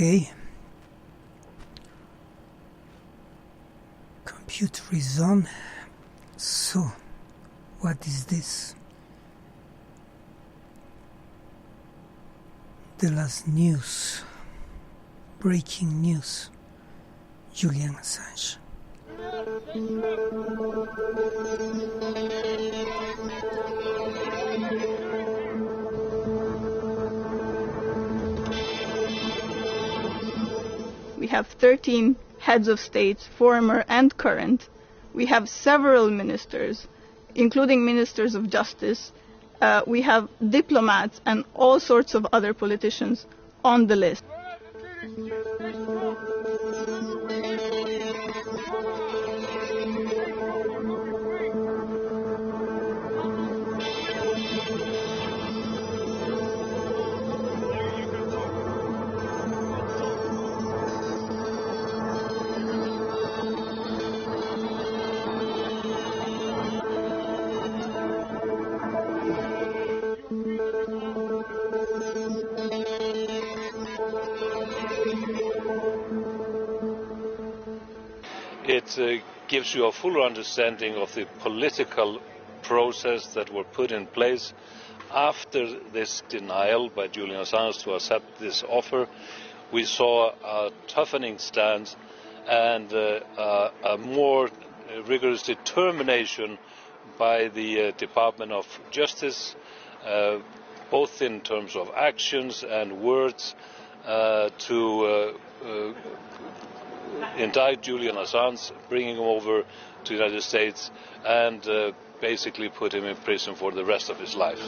Okay. Computer is on. So, what is this? The last news. Breaking news. Julián Assange. We have 13 heads of state, former and current. We have several ministers, including ministers of justice. We have diplomats and all sorts of other politicians on the list. It gives you a fuller understanding of the political process that were put in place after this denial by Julián Assange to accept this offer. We saw a toughening stance and a more rigorous determination by the Department of Justice, both in terms of actions and words, to indict Julián Assange, bring him over to the United States and basically put him in prison for the rest of his life.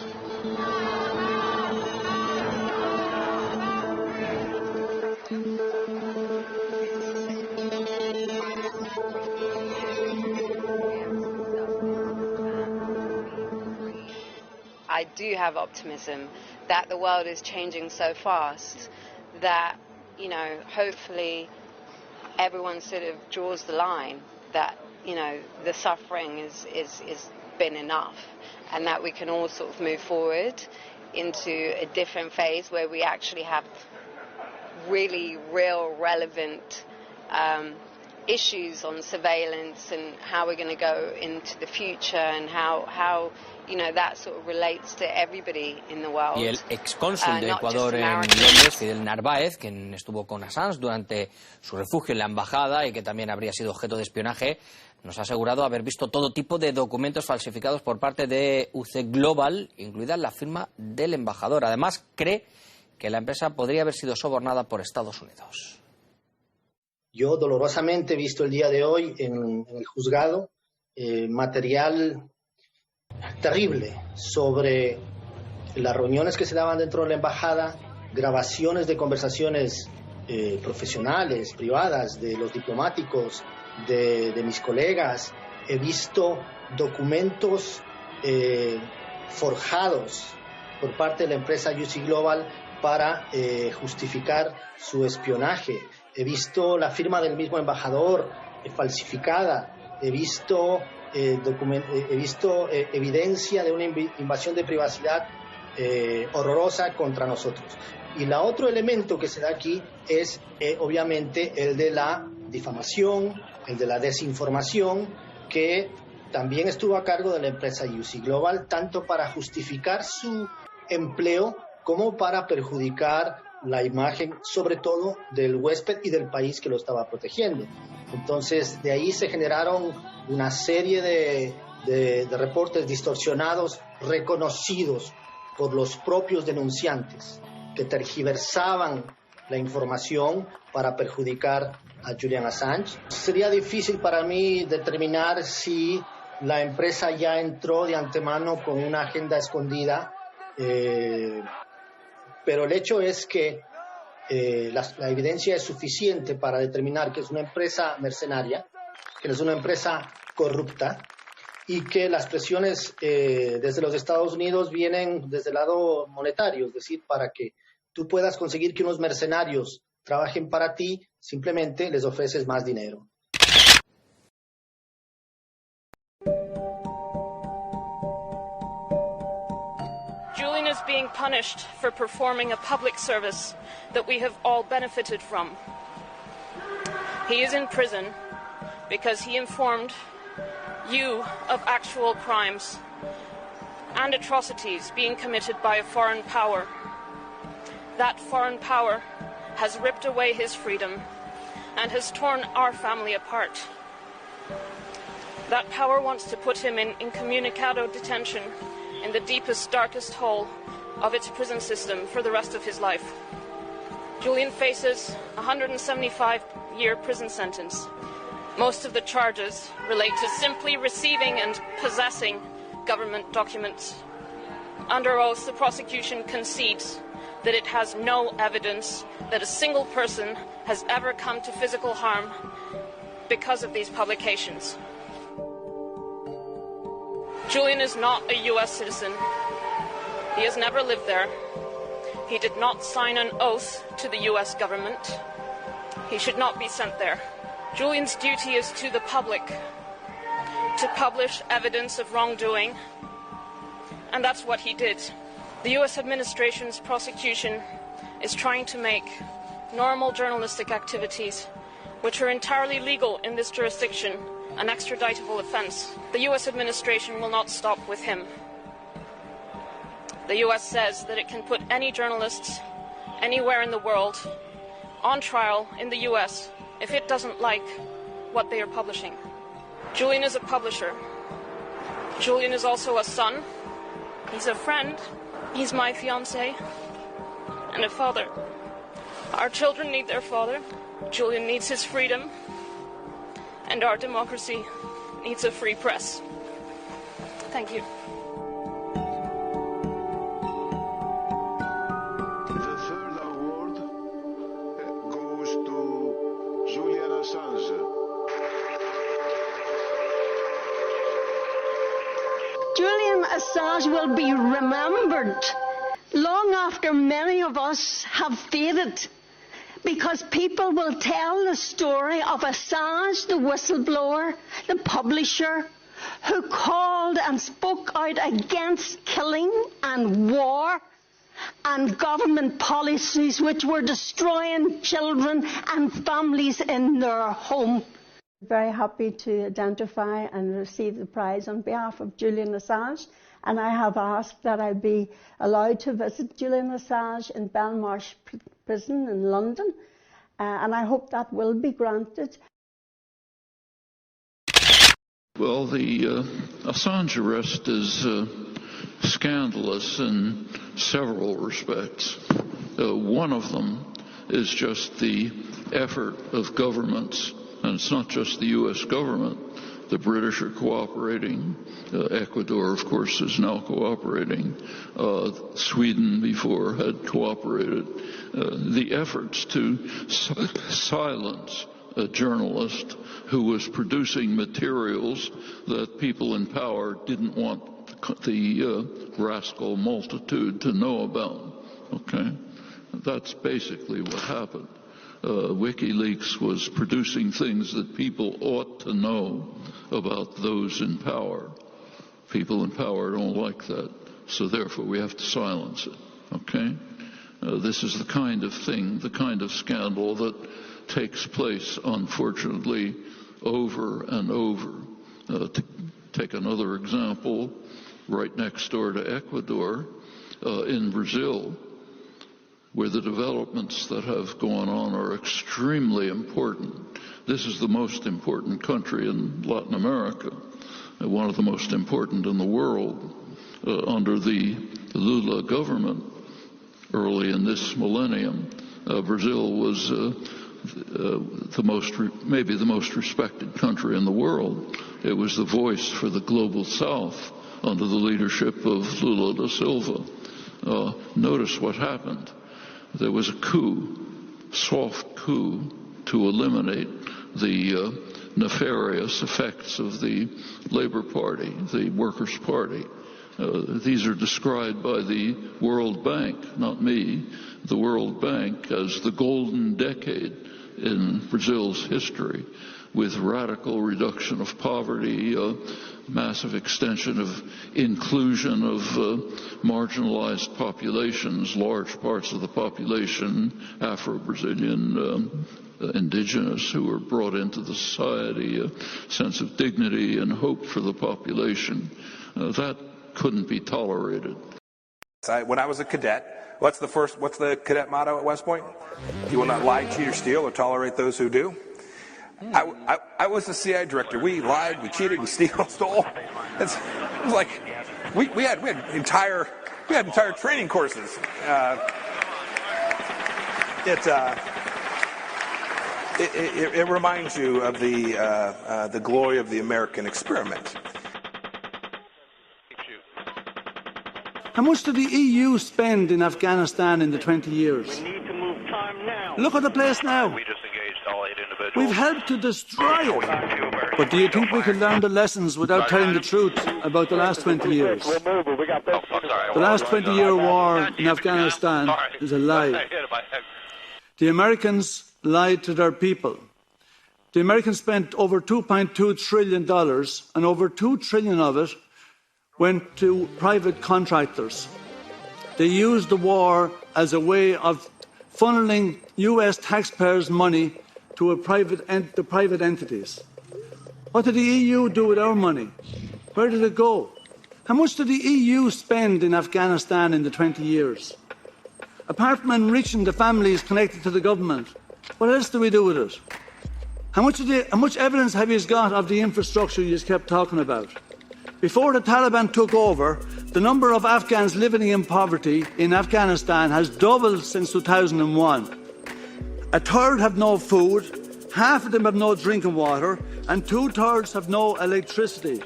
I do have optimism that the world is changing so fast that, you know, hopefully everyone sort of draws the line that, you know, the suffering is been enough, and that we can all sort of move forward into a different phase where we actually have really real relevant issues on surveillance and how we're going to go into the future and how you know, that sort of relates to everybody in the world. Y el excónsul de Ecuador en Londres, Fidel Narváez, quien estuvo con Assange durante su refugio en la embajada y que también habría sido objeto de espionaje, nos ha asegurado haber visto todo tipo de documentos falsificados por parte de UC Global, incluida la firma del embajador. Además, cree que la empresa podría haber sido sobornada por Estados Unidos. Yo dolorosamente he visto el día de hoy en el juzgado material terrible sobre las reuniones que se daban dentro de la embajada, grabaciones de conversaciones profesionales, privadas, de los diplomáticos, de mis colegas. He visto documentos forjados por parte de la empresa UC Global para justificar su espionaje. He visto la firma del mismo embajador falsificada. He visto evidencia de una invasión de privacidad horrorosa contra nosotros. Y el otro elemento que se da aquí es obviamente el de la difamación, el de la desinformación, que también estuvo a cargo de la empresa UC Global, tanto para justificar su empleo como para perjudicar la imagen, sobre todo del huésped y del país que lo estaba protegiendo. Entonces, de ahí se generaron una serie de reportes distorsionados, reconocidos por los propios denunciantes, que tergiversaban la información para perjudicar a Julián Assange. Sería difícil para mí determinar si la empresa ya entró de antemano con una agenda escondida, pero el hecho es que la evidencia es suficiente para determinar que es una empresa mercenaria, que es una empresa corrupta y que las presiones desde los Estados Unidos vienen desde el lado monetario, es decir, para que tú puedas conseguir que unos mercenarios trabajen para ti, simplemente les ofreces más dinero. Julian is being punished for performing a public service that we have all benefited from. He is in prison because he informed you of actual crimes and atrocities being committed by a foreign power. That foreign power has ripped away his freedom and has torn our family apart. That power wants to put him in incommunicado detention in the deepest, darkest hole of its prison system for the rest of his life. Julian faces a 175-year prison sentence. Most of the charges relate to simply receiving and possessing government documents. Under oath, the prosecution concedes that it has no evidence that a single person has ever come to physical harm because of these publications. Julian is not a US citizen. He has never lived there. He did not sign an oath to the US government. He should not be sent there. Julian's duty is to the public to publish evidence of wrongdoing, and that's what he did. The US administration's prosecution is trying to make normal journalistic activities, which are entirely legal in this jurisdiction, an extraditable offense. The US administration will not stop with him. The US says that it can put any journalists anywhere in the world on trial in the US if it doesn't like what they are publishing. Julian is a publisher. Julian is also a son. He's a friend. He's my fiancé and a father. Our children need their father. Julian needs his freedom. And our democracy needs a free press. Thank you. The third award goes to Julián Assange. Julián Assange will be remembered long after many of us have faded, because people will tell the story of Assange, the whistleblower, the publisher, who called and spoke out against killing and war and government policies which were destroying children and families in their home. Very happy to identify and receive the prize on behalf of Julián Assange, and I have asked that I be allowed to visit Julián Assange in Belmarsh Prison in London, and I hope that will be granted. Well, the Assange arrest is scandalous in several respects. One of them is just the effort of governments, and it's not just the U.S. government. The British are cooperating. Ecuador, of course, is now cooperating. Sweden before had cooperated. The efforts to silence a journalist who was producing materials that people in power didn't want the rascal multitude to know about. Okay? That's basically what happened. WikiLeaks was producing things that people ought to know about those in power. People in power don't like that, so therefore we have to silence it. Okay? This is the kind of thing, the kind of scandal that takes place, unfortunately, over and over. To take another example, right next door to Ecuador, in Brazil, where the developments that have gone on are extremely important. This is the most important country in Latin America, one of the most important in the world. Under the Lula government early in this millennium, Brazil was maybe the most respected country in the world. It was the voice for the global South under the leadership of Lula da Silva. Notice what happened. There was a coup, soft coup, to eliminate the nefarious effects of the Labour Party, the Workers' Party. These are described by the World Bank, not me, the World Bank, as the golden decade in Brazil's history, with radical reduction of poverty, massive extension of inclusion of marginalized populations, large parts of the population, Afro-Brazilian, indigenous, who were brought into the society, a sense of dignity and hope for the population. That couldn't be tolerated. When I was a cadet, what's the cadet motto at West Point? You will not lie, cheat, or steal, or tolerate those who do. I was the CIA director. We lied, we cheated, we stole. It was like we had entire training courses. It reminds you of the glory of the American experiment. How much did the EU spend in Afghanistan in the 20 years? We need to move time now. Look at the place now. We disengaged all 8 individuals. We've helped to destroy it. But do you think we can learn the lessons without telling the truth about the last 20 years? The last 20-year war in Afghanistan is a lie. The Americans lied to their people. The Americans spent over $2.2 trillion, and over $2 trillion of it went to private contractors. They used the war as a way of funneling US taxpayers' money to private entities. What did the EU do with our money? Where did it go? How much did the EU spend in Afghanistan in the 20 years? Apart from enriching the families connected to the government, what else do we do with it? How much evidence have you got of the infrastructure you just kept talking about? Before the Taliban took over, the number of Afghans living in poverty in Afghanistan has doubled since 2001. A third have no food, half of them have no drinking water, and 2/3 have no electricity.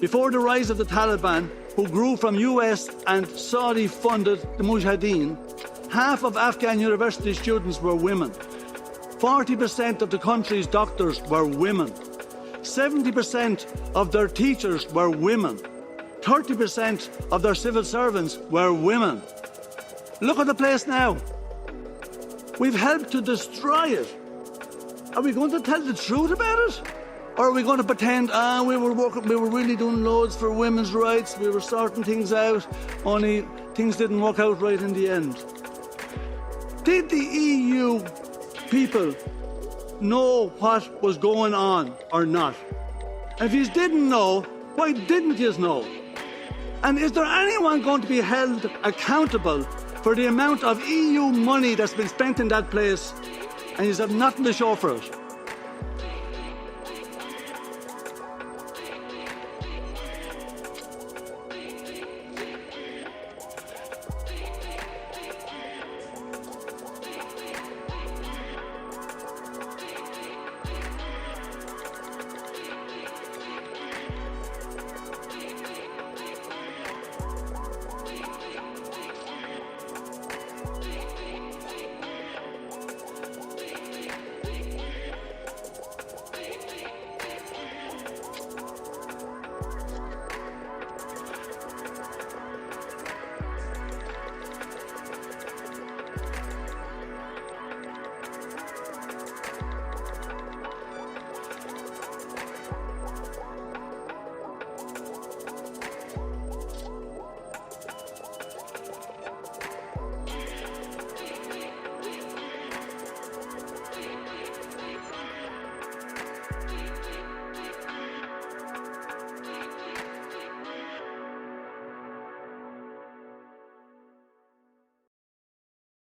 Before the rise of the Taliban, who grew from US and Saudi-funded the Mujahideen, half of Afghan university students were women. 40% of the country's doctors were women. 70% of their teachers were women. 30% of their civil servants were women. Look at the place now. We've helped to destroy it. Are we going to tell the truth about it? Or are we going to pretend, we were really doing loads for women's rights, we were sorting things out, only things didn't work out right in the end? Did the EU people know what was going on or not? If you didn't know, why didn't you know? And is there anyone going to be held accountable for the amount of EU money that's been spent in that place and you have nothing to show for it?